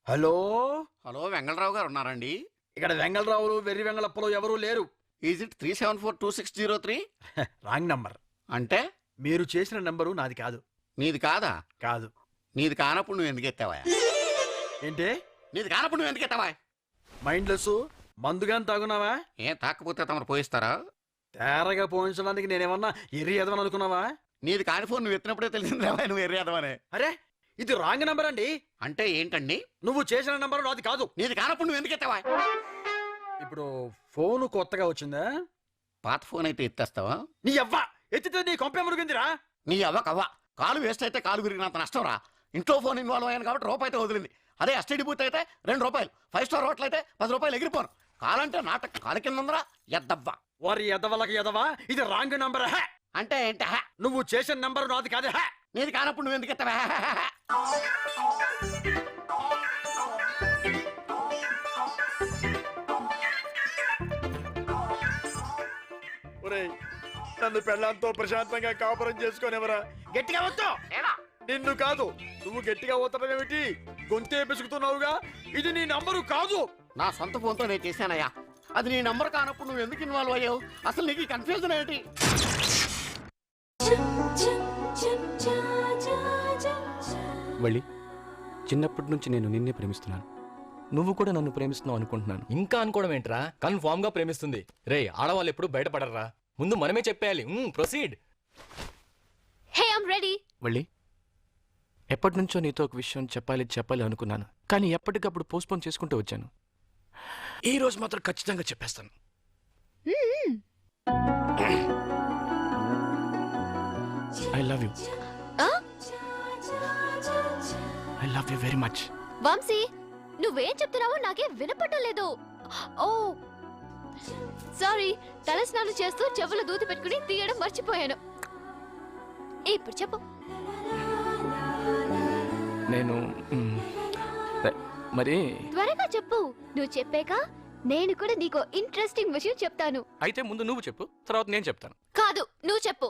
Hello hello Vengala Rao గారు ఉన్నారండి? ఇక్కడ వెంగళరావులు వెర్రి వెంగళప్పలు ఎవరూ లేరు. Is it 3742603? Wrong number. అంటే మీరు చేసిన నంబరు నాది కాదు. నీది కాదా? కాదు. నీది కానప్పుడు నువ్వు ఎందుకు ఎత్తావా? ఏంటే నీది కానప్పుడు నువ్వు ఎందుకు ఎత్తావా? మైండ్లెస్ మందుగాని తాగున్నావా? ఏం తాకపోతే తమరు పోయిస్తారా? తేరగా పోయించడానికి నేనేమన్నా ఎర్రి ఎదవని అనుకున్నావా? నీది కాని ఫోన్ నువ్వు ఎత్తినప్పుడే తెలిసిందేవా నువ్వు ఎర్రేదవనే. అరే ఇది రాంగ్ నంబర్ అండి. అంటే ఏంటండి? నువ్వు చేసిన నంబరు నాది కాదు. నీది కానప్పుడు నువ్వు ఎందుకు ఎత్తావా? ఇప్పుడు ఫోను కొత్తగా వచ్చిందా? పాత ఫోన్ అయితే ఎత్తేస్తావా? నీ అవ్వ ఎత్తితే నీ కొంపే మురిగిందిరా. నీ అవ్వ కవ్వ కాలు వేస్ట్ అయితే కాలు విరిగినంత నష్టం రా. ఇంట్లో ఫోన్ ఇన్వాల్వ్ అయ్యాను కాబట్టి రూపాయి అయితే వదిలింది. అదే ఎస్టీడీ బూత్ అయితే ₹2, 5 స్టార్ హోటల్ అయితే ₹10 ఎగిరిపోను. కాలంటే నాటక కాలు కింద ఉందరా ఎద్దవ్వ. వారి ఎదవలకి ఎదవా ఇది రాంగ్ నంబర్. హే అంటే ఏంట? నువ్వు చేసిన నంబరు నాది కాదు. హే నీది కానప్పుడు నువ్వు ఎందుకు ఎత్తావా? ఒరేయ్ నన్ను పెళ్ళాంతో ప్రశాంతంగా కాపురం చేసుకోనివరా. గట్టిగా వద్దు. నిన్ను కాదు నువ్వు గట్టిగా పోతావేమిటి? గొంతే పిసుకుతున్నావుగా. ఇది నీ నంబరు కాదు. నా సొంత ఫోన్తో నేను చేశానయ్యా. అది నీ నంబర్ కానప్పుడు నువ్వు ఎందుకు ఇన్వాల్వ్ అయ్యావు? అసలు నీకు కన్ఫ్యూజన్ ఏంటి? వల్లి, చిన్నప్పటి నుంచి నేను నిన్నే ప్రేమిస్తున్నాను. నువ్వు కూడా నన్ను ప్రేమిస్తున్నావు అనుకుంటున్నాను. ఇంకా అనుకోవడం ఏంట్రా? కన్ఫామ్ గా ప్రేమిస్తుంది. రే ఆడవాళ్ళు ఎప్పుడు బయటపడరా. ముందు మనమే చెప్పేయాలి. Proceed. Hey I'm ready. Valli, ఎప్పటి నుంచో నీతో ఒక విషయం చెప్పాలి అనుకున్నాను. కానీ ఎప్పటికప్పుడు పోస్ట్పోన్ చేసుకుంటూ వచ్చాను. ఈ రోజు మాత్రం ఖచ్చితంగా చెప్పేస్తాను. I love you. I love you very much. Vamshi నువ్వేం చెప్తున్నావో నాకేం వినపడడం లేదు. ఓ సారీ, తల స్నానం చేస్తూ చెవులు దూది పెట్టుకుని తీయడం మర్చిపోయాను. ఇప్పుడు చెప్పు. నేను మరి త్వరగా చెప్పు. నువ్వు చెప్పాక నేను కూడా నీకు ఇంట్రెస్టింగ్ విషయం చెప్తాను. అయితే ముందు నువ్వు చెప్పు, తర్వాత నేను చెప్తాను. కాదు, నువ్వు చెప్పు.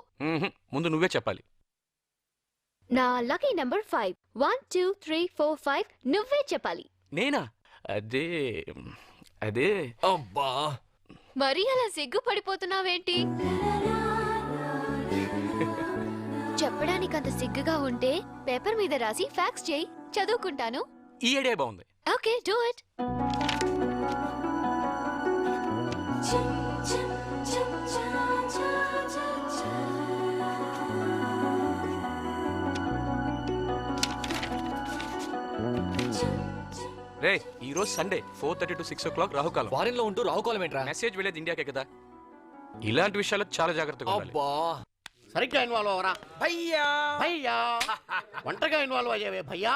ముందు నువ్వే చెప్పాలి. నా లక్కీ నంబర్ 5. 1 2 3 4 5 నువ్వే చెప్పాలి. నేనా? అదే అదే అబ్బా మరి అలా సిగ్గుపడిపోతున్నావేంటి? చెప్పడానికి అంత సిగ్గుగా ఉంటే పేపర్ మీద రాసి ఫ్యాక్స్ చేయి, చదువుకుంటాను. ఈ ఐడియా బాగుంది. Okay, do it. రే ఈ రోజు సండే 4:30 to 6 o'clock రాహుకాలం. ఫారిన్ లో ఉంటూ రావుకోలం ఏంట్రా? మెసేజ్ వెళ్ళేది ఇండియాకే కదా. ఇలాంటి విషయాల్లో చాలా జాగ్రత్తగా ఉండాలి. అబ్బా సరిగ్గా ఇన్వాల్వ్ అవరా భయ్యా భయ్యా. ఒంటరిగా ఇన్వాల్వ్ అయ్యావే భయ్యా.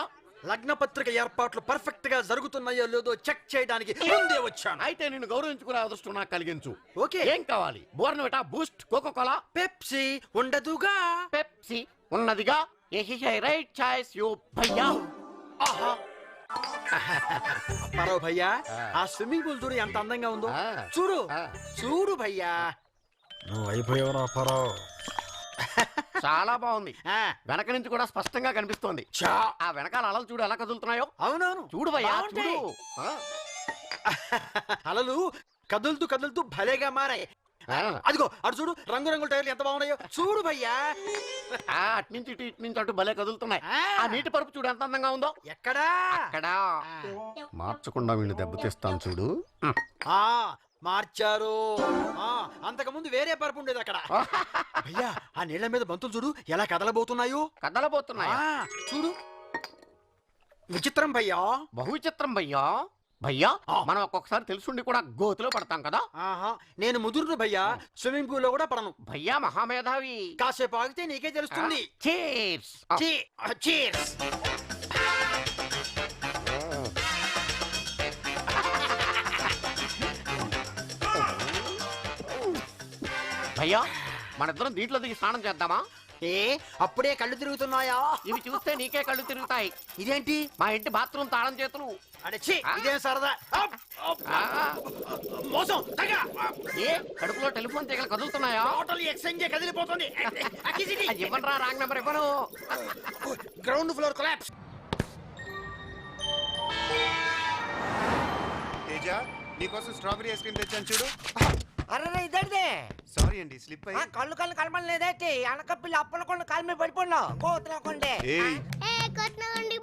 లగ్న పత్రిక ఏర్పాట్లు పర్ఫెక్ట్ గా జరుగుతున్నాయో లేదో చెక్ చేయడానికి ముందే వచ్చాను. అయితే నిన్ను గౌరవించుకునే అదృష్టం నాకు కలిగించు. ఓకే. ఏం కావాలి? బోర్నవిటా, బూస్ట్, కోకోకోలా, పెప్సీ ఉండదుగా. పెప్సీ ఉన్నదిగా. రైట్ చాయిస్ యూ భయ్యా. ఆహా పరో భయ్యా, ఆ స్విమ్మింగ్ పూల్ చూడు ఎంత అందంగా ఉందో. చూడు చూడు భయ్యా. నువ్వు అయిపోయావురా పరో. చాలా బాగుంది. వెనక నుంచి కూడా స్పష్టంగా కనిపిస్తోంది. ఆ వెనకాల అలలు చూడు ఎలా కదులుతున్నాయో. అవునవును చూడు భయ్యా చూడు. అలలు కదులుతూ కదులుతూ భలేగా మారాయి. అదిగో అటు చూడు, రంగురంగుల టైర్లు ఎంత బాగున్నాయో చూడు భయ్యా. అట్నుంచి ఇటు ఇటు నుంచి అటు భలే కదులుతున్నాయి. ఆ నీటి పరుపు చూడు ఎంత అందంగా ఉందో. ఎక్కడా? అక్కడా. మార్చకుండా వీళ్ళు దెబ్బతీస్తాను చూడు. మార్చారు. అంతకు ముందు వేరే పరుపు ఉండేది అక్కడ. భయ్యా ఆ నీళ్ల మీద బంతులు చూడు ఎలా కదలబోతున్నాయో. కదలబోతున్నాయా? చూడు విచిత్రం భయ్యా. బహు విచిత్రం భయ్యా. భయ్యా మనం ఒక్కొక్కసారి తెలుసుండి కూడా గోతులో పడతాం కదా. నేను ముదురును భయ్యా, స్విమ్మింగ్ పూల్ లో కూడా పడను. భయ్యా మహామేధావి. కాసేపు ఆగితే నీకే తెలుస్తుంది. చీర్స్. చీర్స్. భయ్యా మనిద్దరం దీంట్లో దిగి స్నానం చేద్దామా? అప్పుడే కళ్ళు తిరుగుతున్నాయా? ఇవి చూస్తే నీకే కళ్ళు తిరుగుతాయి. ఇదేంటి? మా ఇంటి బాత్రూమ్ తాళం చేతులు. ఇదేం సరదా? మోసం. కడుపులో టెలిఫోన్ తీగలు కదులుతున్నాయా? ఎక్స్చేంజ్ కదిలిపోతుంది. ఇవ్వనరా, రాంగ్ నెంబర్ ఇవ్వను. Ground floor collapse. పూజ నీకోసం స్ట్రాబెరీ ఐస్ క్రీమ్ తెచ్చాను చూడు. అరే ఇదే సారీ అండి, స్లిప్ అయ్యి. కళ్ళు కలమలేదేటి అనకపిల్లి అప్పల కొండ కాలు మీద పడిపోయినావు కోతలకుండే. ఏయ్ కట్నగండి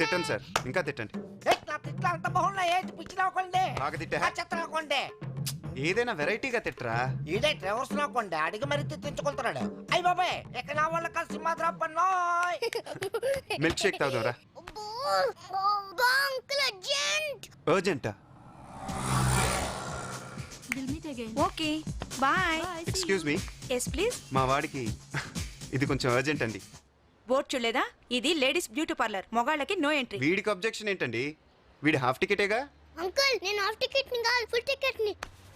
తిట్టండి సార్, ఇంకా తిట్టండి. ఇట్లా అంత బాగున్నా ఏంటి పిచ్చి నవ్వకండి బాగా తిట్టా. చెత్త నవ్వకండి. ఏదైనా వెరైటీగా తిట్టరా. ఈడే ట్రెవర్స్ నవ్వకండి అడిగి మరి తెచ్చుకుంటున్నాడు. అయ్యి బాబాయ్ ఇక్కడ నా వాళ్ళ కలిసి మాత్రం పన్నోయ్. మిల్క్ షేక్ తాగుదాంరా. అర్జెంటా? Okay bye. Excuse me, yes please. మా వాడికి ఇది కొంచెం అర్జెంట్ అండి. బోర్డు చూడలేదా? ఇది లేడీస్ బ్యూటీ పార్లర్, మొగాళ్ళకి నో ఎంట్రీ. వీడికి అబ్జెక్షన్ ఏంటండి? వీడి హాఫ్ టికెటేగా. అంకుల్ నేను హాఫ్ టికెట్ ని కాదు ఫుల్ టికెట్ ని.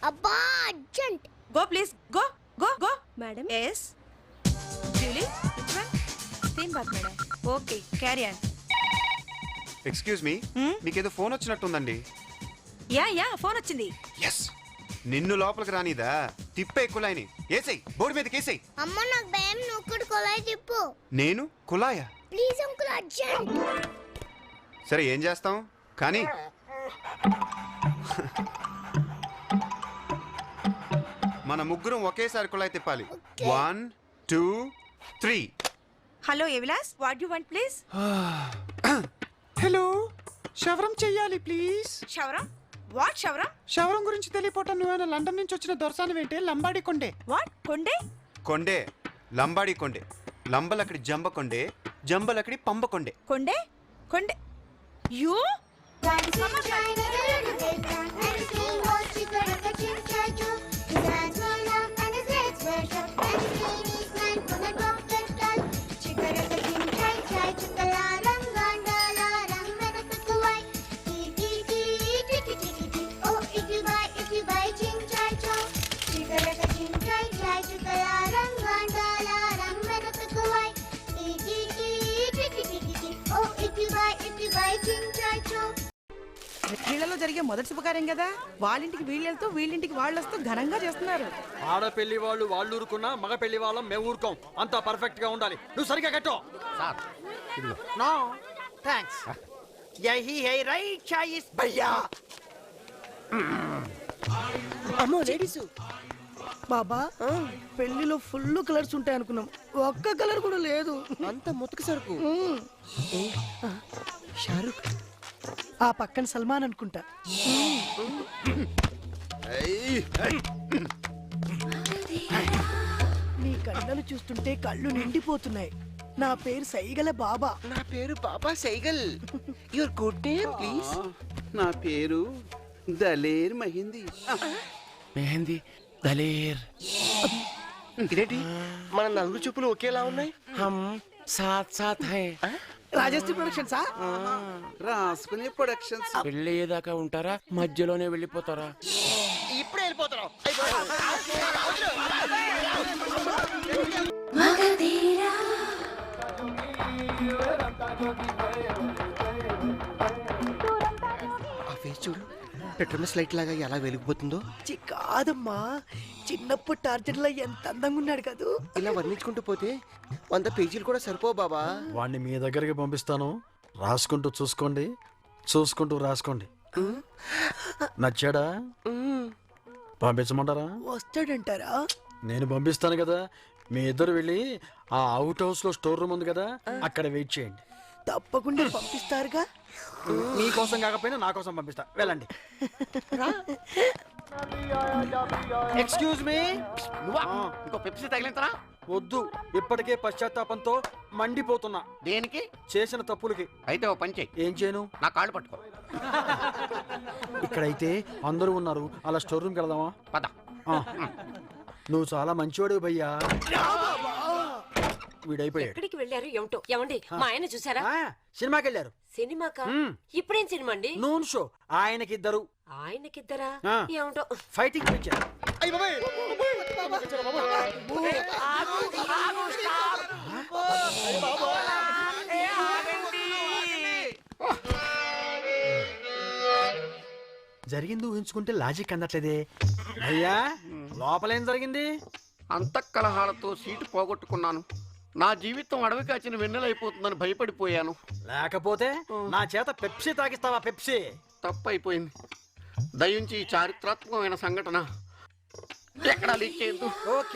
అబ్బా urgent. Go please go go go. Madam yes Julie same బాత్ madam. Okay carry on. Excuse me, మీకేదో ఫోన్ వచ్చినట్టుందండి. యా ఫోన్ వచ్చింది. ఎస్, నిన్ను లోపలికి రానిదా? తిప్పే కులాయిని ఏసై, బోర్డు మీదకి ఏసై. అమ్మ నాకు భయం, నువ్వు కూడా కొలాయి తిప్పు. నేను కులాయా? Please uncle urgent. సరే ఏం చేస్తాం కానీ. మన ముగ్గురం ఒకేసారి కుళాయి తిప్పాలి. 1 2 3. హలో ఎవిలాస్, what you want please? Hello, shawarma చెయ్యాలి ప్లీజ్. షవరం? వాట్ షవరం? శవరం గురించి తెలియపోవటం నువ్వేనా లండన్ నుంచి వచ్చిన దొరసాని ఏంటే? లంబాడి కొండే. వాట్ కొండే? కొండే, లంబాడి కొండే. లంబలక్కడి జంబ కొండే, జంబలక్కడి పంబ కొండే. కొండే కొండే యూ. వీళ్ళలో జరిగే మొదటి శుభకార్యం కదా, వాళ్ళింటికి వీళ్ళెళ్తూ వీళ్ళింటికి వాళ్ళు వస్తూ ఘనంగా చేస్తున్నారు. ఆడపెళ్లి వాళ్ళు వాళ్ళు ఊరుకున్నా, మగ పెళ్లి వాళ్ళం మేము ఊరుకోం. అంతా పర్ఫెక్ట్ గా ఉండాలి. నువ్వు సరిగా కట్టో. No thanks. యహీ హై రైట్ చాయిస్ భయ్యా. అమ్మో లేడీస్. బాబా పెళ్లిలో ఫుల్ కలర్స్ ఉంటాయి అనుకున్నాం, ఒక్క కలర్ కూడా లేదు. అంత ముతక సరుకు. షారుఖ్ ఆ పక్కన సల్మాన్ అనుకుంటా. నీ కళ్ళను చూస్తుంటే కళ్ళు నిండిపోతున్నాయి. నా పేరు సైగల బాబా. నా పేరు Baba Saigal. Your good name please? నా పేరు దలేర్ మహిందీ. మెహందీ దలేర్. ఇదేంటి మన నలుగురు చూపులు ఒకేలా ఉన్నాయి? హమ్ సాత్ సాత్ హై. రాజశ్రీ ప్రొడక్షన్సా? రాసుకునే ప్రొడక్షన్స్. పెళ్ళయ్యేదాకా ఉంటారా, మధ్యలోనే వెళ్ళిపోతారా? ఇప్పుడే వెళ్ళిపోతున్నాం. ఆ ఫేస్ చూడు, పెట్రోల్ లైట్ లాగా ఎలా వెలిగిపోతుందో. కాదమ్మా, చిన్నప్పుడు టార్చర్ లో ఎంత అందంగా ఉన్నాడు కదూ. ఇలా వర్ణించుకుంటూ పోతే 100 పేజీలు కూడా సరిపో బాబా. వాడిని మీ దగ్గరికి పంపిస్తాను, రాసుకుంటూ చూసుకోండి, చూసుకుంటూ రాసుకోండి. నచ్చాడా? పంపించమంటారా? వస్తాడంటారా? నేను పంపిస్తాను కదా, మీ ఇద్దరు వెళ్ళి ఆ అవుట్ హౌస్ లో స్టోర్ రూమ్ ఉంది కదా, అక్కడ వెయిట్ చేయండి. తప్పకుండా పంపిస్తారుగా. నీకోసం కాకపోయినా నా కోసం పంపిస్తా. వెళ్ళండి. Excuse me. ఇంకో పెప్సీ తగిలింతరా? వద్దు, ఇప్పటికే పశ్చాత్తాపంతో మండిపోతున్నా. దేనికి? చేసిన తప్పులకి. అయితే ఓ పని చెయ్యి. ఏం చేయను? నా కాళ్ళు పట్టుకో. ఇక్కడైతే అందరూ ఉన్నారు, అలా స్టోర్ రూమ్కి వెళదామా? పద. నువ్వు చాలా మంచివాడు భయ్యా. వీడైపోయాడు. ఎక్కడికి వెళ్ళారు ఏమిటో? ఏమండి మా ఆయన చూసారా? సినిమాకి వెళ్ళారు. సినిమాకా? ఇప్పుడేం సినిమా అండి? Noon show. ఆయనకిద్దరు. ఆయనకిద్దరా? ఏమిటో ఫైటింగ్ పిక్చర్. జరిగింది ఊహించుకుంటే లాజిక్ అందట్లేదే. అయ్యా లోపలేం జరిగింది? అంతఃకలహాలతో సీటు పోగొట్టుకున్నాను. నా జీవితం అడవి కాచిన వెన్నెలైపోతుందని భయపడిపోయాను. లేకపోతే నా చేత పెప్సీ తాగిస్తావా? పెప్సీ తప్పైపోయింది. దయించి ఈ చారిత్రాత్మకమైన సంఘటన ఎక్కడా లీక్ చేయొద్దు. ఓకే.